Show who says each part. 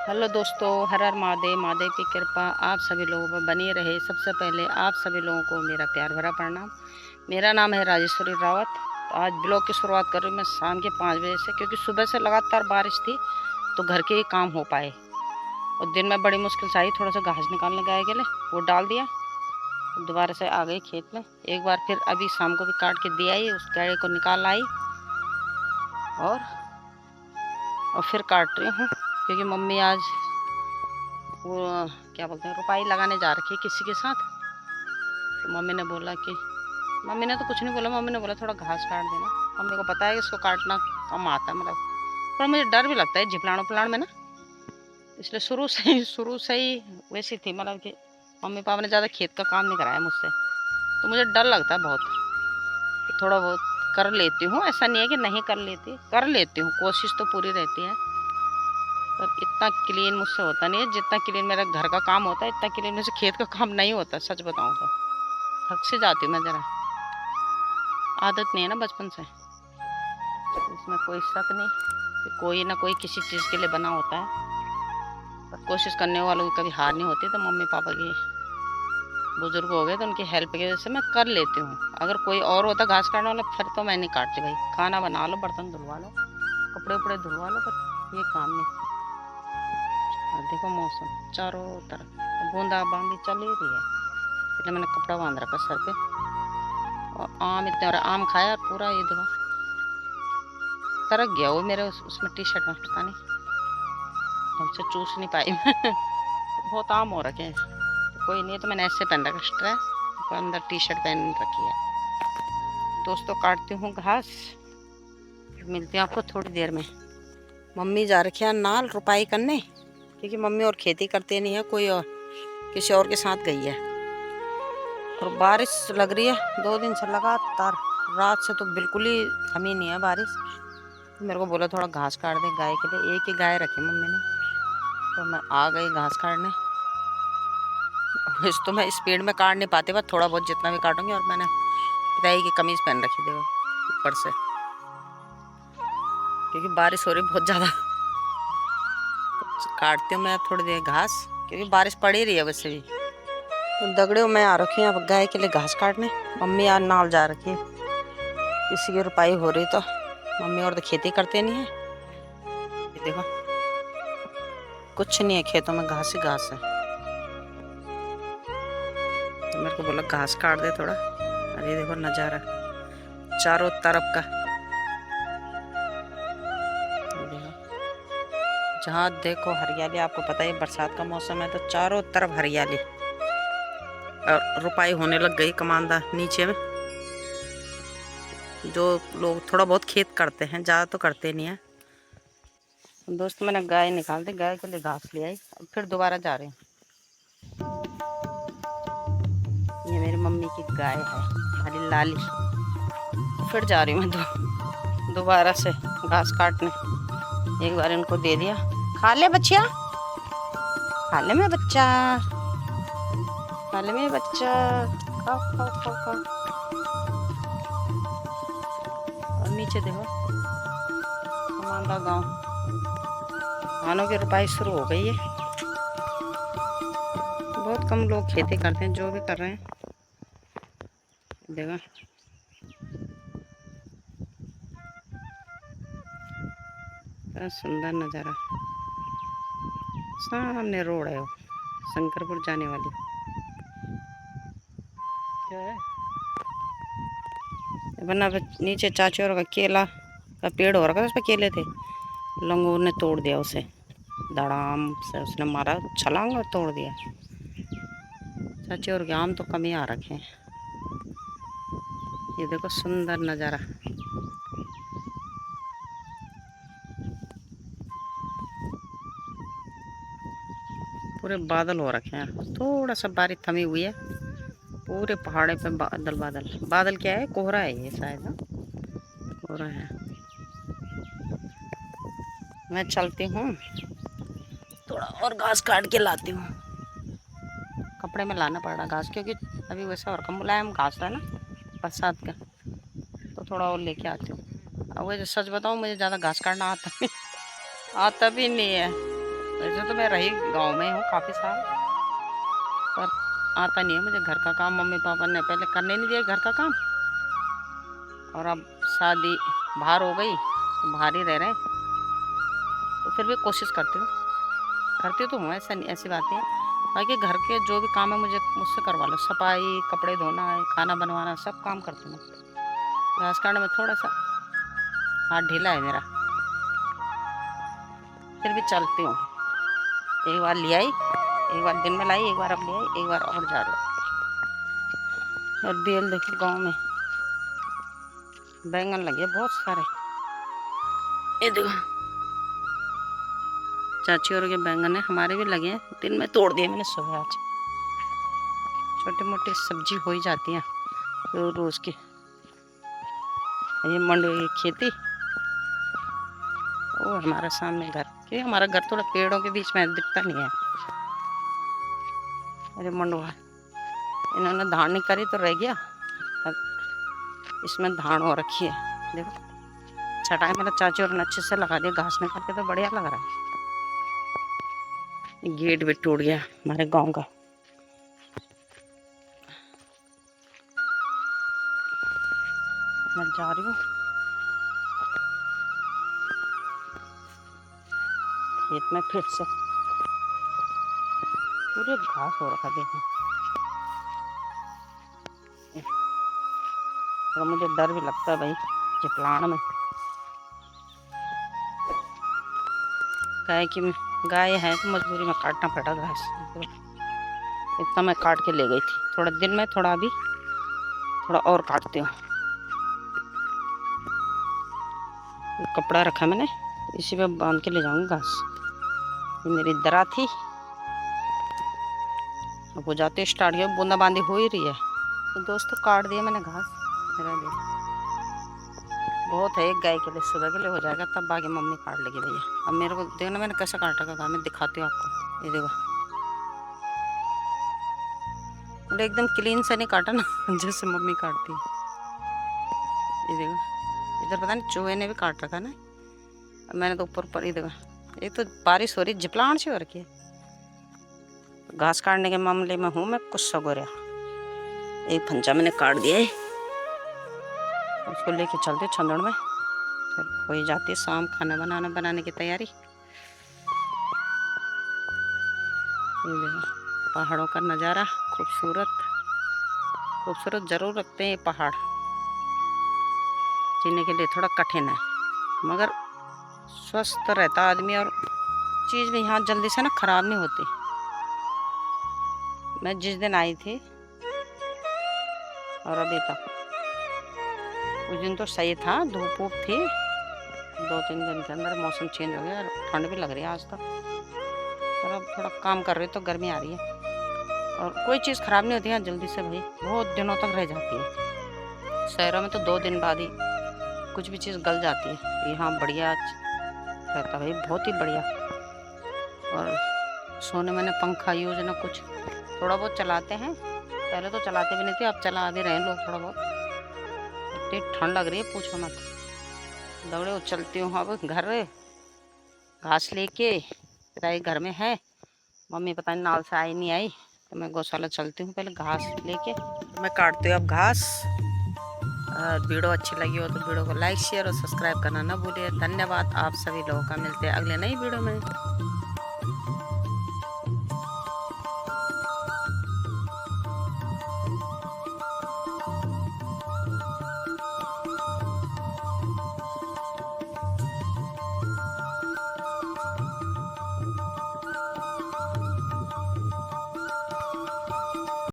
Speaker 1: Hello दोस्तों, हर हर महादेव। महादेव की कृपा आप सभी लोगों पर बनी रहे। सबसे पहले आप सभी लोगों को मेरा प्यार भरा प्रणाम। मेरा नाम है राजेश्वरी रावत। तो आज ब्लॉग की शुरुआत कर रही हूँ मैं शाम के 5 बजे से, क्योंकि सुबह से लगातार बारिश थी तो घर के ही काम हो पाए। और दिन में बड़ी मुश्किल से आई, थोड़ा सा घास निकालने गए के लिए वो डाल दिया। दोबारा से आ गई खेत में एक बार फिर। अभी शाम को भी काट के दिया ही, उस गाड़ी को निकाल आई और फिर काट रही हूँ, क्योंकि मम्मी आज वो क्या बोलते हैं, रुपाई लगाने जा रखी है किसी के साथ। तो मम्मी ने तो कुछ नहीं बोला। मम्मी ने बोला थोड़ा घास काट देना। मम्मी को पता है कि इसको काटना कम आता है, मतलब थोड़ा मुझे डर भी लगता है झिपलाण उपलाण में ना। इसलिए शुरू से ही वैसी थी, मतलब कि मम्मी पापा ने ज़्यादा खेत का काम नहीं कराया मुझसे, तो मुझे डर लगता है बहुत। तो थोड़ा बहुत कर लेती हूँ, ऐसा नहीं है कि नहीं कर लेती, कर लेती हूँ, कोशिश तो पूरी रहती है। पर इतना क्लीन मुझसे होता नहीं है जितना क्लीन मेरा घर का काम होता है। इतना क्लीन मुझसे खेत का काम नहीं होता, सच बताऊँ तो। थक से जाती हूँ मैं ज़रा, आदत नहीं है ना बचपन से। इसमें कोई शक नहीं कि कोई ना कोई किसी चीज़ के लिए बना होता है। पर कोशिश करने वालों की कभी हार नहीं होती। तो मम्मी पापा की बुजुर्ग हो गए तो उनकी हेल्प की वजह से मैं कर लेती हूँ। अगर कोई और होता घास काटने वाला फिर तो मैं नहीं काटती भाई। खाना बना लो, बर्तन धुलवा लो, कपड़े उपड़े धुलवा लो, पर ये काम नहीं। और देखो मौसम चारों तरफ बूंदा बांदी चल ही रही है, इसलिए मैंने कपड़ा बांध रखा सर पे। और आम इतने, और आम खाया पूरा। ये देखो तरक गया वो मेरे उसमें टी शर्ट में, पता नहीं ढंग से चूस नहीं पाई मैं। बहुत आम हो रखे हैं। तो कोई नहीं है, तो मैंने ऐसे पहन रखा स्ट्रैप, तो अंदर टी शर्ट पहन रखी है। दोस्तों काटती हूँ घास, मिलती हूँ आपको थोड़ी देर में। मम्मी जा रखी है नाल रुपाई करने, क्योंकि मम्मी और खेती करते नहीं है, कोई और किसी और के साथ गई है। और बारिश लग रही है 2 दिन से लगातार, रात से तो बिल्कुल ही थमी नहीं है बारिश। तो मेरे को बोला थोड़ा घास काट दे गाय के लिए। एक ही गाय रखी मम्मी ने, तो मैं आ गई घास काटने। इस तो मैं स्पीड में काट नहीं पाती, बस थोड़ा बहुत जितना भी काटूंगी। और मैंने पिताई की कमीज पहन रखी देखो ऊपर से, क्योंकि बारिश हो रही बहुत ज़्यादा। तो काटती हूँ मैं अब थोड़ी देर घास, क्योंकि बारिश पड़ ही रही है वैसे भी। तो दगड़े मैं आ रखी हूँ अब गाय के लिए घास काटने। मम्मी यार नाल जा रखी है, किसी की रुपाई हो रही। तो मम्मी और तो खेती करते नहीं है। ये देखो कुछ नहीं है खेतों में, घास ही घास है। तो मेरे को बोला घास काट दे थोड़ा। अरे देखो नज़ारा चारों तरफ का, जहाँ देखो हरियाली। आपको पता है बरसात का मौसम है तो चारों तरफ हरियाली। और रुपाई होने लग गई कमांदा नीचे में। जो लोग थोड़ा बहुत खेत करते हैं, ज़्यादा तो करते नहीं है। दोस्त मैंने गाय निकाल दी, गाय के लिए घास ले आई। अब फिर दोबारा जा रहे हैं। ये मेरी मम्मी की गाय है, हमारी लाली। फिर जा रही हूँ मैं दोबारा से घास काटने। एक बार इनको दे दिया, खा ले बच्चिया, खा ले मेरा बच्चा, खा ले मेरा बच्चा, खाओ खाओ खाओ खाओ। और नीचे देखो कमांदा गांव, धानों की रुपाई शुरू हो गई है। बहुत कम लोग खेती करते हैं, जो भी कर रहे हैं देखो। बड़ा सुंदर नज़ारा। सामने रोड है वो, शंकरपुर जाने वाली। क्या है वरना नीचे चाची और का केला का पेड़ हो रखा था, उस पर केले थे। लंगूर ने तोड़ दिया उसे, धड़ाम से उसने मारा छलांग और तोड़ दिया। चाची और के आम तो कम ही आ रखे हैं। ये देखो सुंदर नज़ारा। पूरे बादल हो रखे हैं, थोड़ा सा बारिश थमी हुई है। पूरे पहाड़े पे बादल बादल बादल, क्या है, कोहरा है ये शायद ना, कोहरा है। मैं चलती हूँ, थोड़ा और घास काट के लाती हूँ। कपड़े में लाना पड़ रहा घास, क्योंकि अभी वैसा और कम मुलायम घास है ना बरसात का। तो थोड़ा और लेके आती हूँ। अब वैसे सच बताऊँ मुझे ज़्यादा घास काटना आता नहीं, आता भी नहीं है। वैसे तो मैं रही गांव में हूँ काफ़ी साल, पर आता नहीं है मुझे घर का काम। मम्मी पापा ने पहले करने नहीं दिया घर का काम, और अब शादी बाहर हो गई तो बाहर ही रह रहे हैं। तो फिर भी कोशिश करती तो हूँ, ऐसा नहीं, ऐसी बात नहीं है। बाकी घर के जो भी काम है मुझे मुझसे करवा लो, सफाई, कपड़े धोना है, खाना बनवाना, सब काम करती हूँ। घास काटने में थोड़ा सा हाथ ढीला है मेरा, फिर भी चलती हूँ। एक बार ले आई, एक बार दिन में लाई, एक बार अब ले आई, एक बार और जा रही हूँ। और बेल देखो, गाँव में बैंगन लगे बहुत सारे, ये देखो चाची और के बैंगन है, हमारे भी लगे हैं। दिन में तोड़ दिए मैंने सुबह आज। छोटी मोटी सब्जी हो ही जाती है रोज रोज की। ये मंडे की खेती, वो हमारा सामने घर, क्योंकि हमारा घर थोड़ा पेड़ों के बीच में दिखता नहीं है। अरे मंडवा, इन्होंने धान नहीं करी तो रह गया, अब इसमें धान हो रखी है। देखो छटाई मेरा चाची और ने अच्छे से लगा दिया, घास निकाल के, तो बढ़िया लग रहा है। गेट भी टूट गया हमारे गांव का। मैं जा रही हूँ खेत में फिर से, पूरे घास हो रखा देखो। और मुझे डर भी लगता है भाई चिपलाण में, गाय की गाय है तो मजबूरी में काटना पड़ा घास। इतना मैं काट के ले गई थी, थोड़ा दिन में, थोड़ा अभी थोड़ा और काटती हूँ। कपड़ा रखा मैंने, इसी पे बांध के ले जाऊंगी घास। ये मेरी दरा थी, अब हो जाती स्टार्ट, है बूंदाबांदी हो ही रही है। तो दोस्तों काट दिया मैंने घास, मेरा लिए बहुत है, एक गाय के लिए, सुबह के लिए हो जाएगा, तब बाकी मम्मी काट लेगी भैया। अब मेरे को देखो ना मैंने कैसा काटा का, मैं दिखाती हूँ आपको। ये देखो मतलब एकदम क्लीन से नहीं काटा ना जैसे मम्मी काटती है। ये देखो इधर पता नहीं चूहे ने भी काट रखा ना। अब मैंने तो ऊपर ऊपर, ये देखो एक तो बारिश हो रही, जिपलाण सी हो रखी है। घास काटने के मामले में हूँ मैं कुछ सगोरिया। एक फंचा मैंने काट दिया है, उसको लेके चलते छंदड़ में, फिर हो ही जाती है शाम खाना बनाने की तैयारी। ये देखो पहाड़ों का नज़ारा, खूबसूरत खूबसूरत जरूर रखते हैं ये पहाड़, जीने के लिए थोड़ा कठिन है, मगर स्वस्थ रहता आदमी, और चीज़ भी यहाँ जल्दी से ना खराब नहीं होती। मैं जिस दिन आई थी और अभी तक, उस दिन तो सही था, धूप वूप थी, 2-3 दिन के अंदर मौसम चेंज हो गया और ठंड भी लग रही है आज तक। पर अब थोड़ा काम कर रही तो गर्मी आ रही है, और कोई चीज़ ख़राब नहीं होती है जल्दी से भाई, बहुत दिनों तक रह जाती है। शहरों में तो 2 दिन बाद ही कुछ भी चीज़ गल जाती है, यहाँ बढ़िया रहता भाई, बहुत ही बढ़िया। और सोने मैंने पंखा यूज ना कुछ, थोड़ा बहुत चलाते हैं, पहले तो चलाते भी नहीं थे, अब चला भी रहे हैं लोग थोड़ा बहुत। इतनी ठंड लग रही है पूछो मत, दौड़े उछलती हूँ अब घर घास लेके। पिताई घर में है, मम्मी पता नहीं नाल से आई नहीं आई, तो मैं गौशाला चलती हूँ पहले घास लेके। मैं काटती हूँ अब घास। वीडियो अच्छी लगी हो तो वीडियो को लाइक शेयर और सब्सक्राइब करना ना भूलिए। धन्यवाद आप सभी लोगों का, मिलते हैं अगले नई वीडियो में।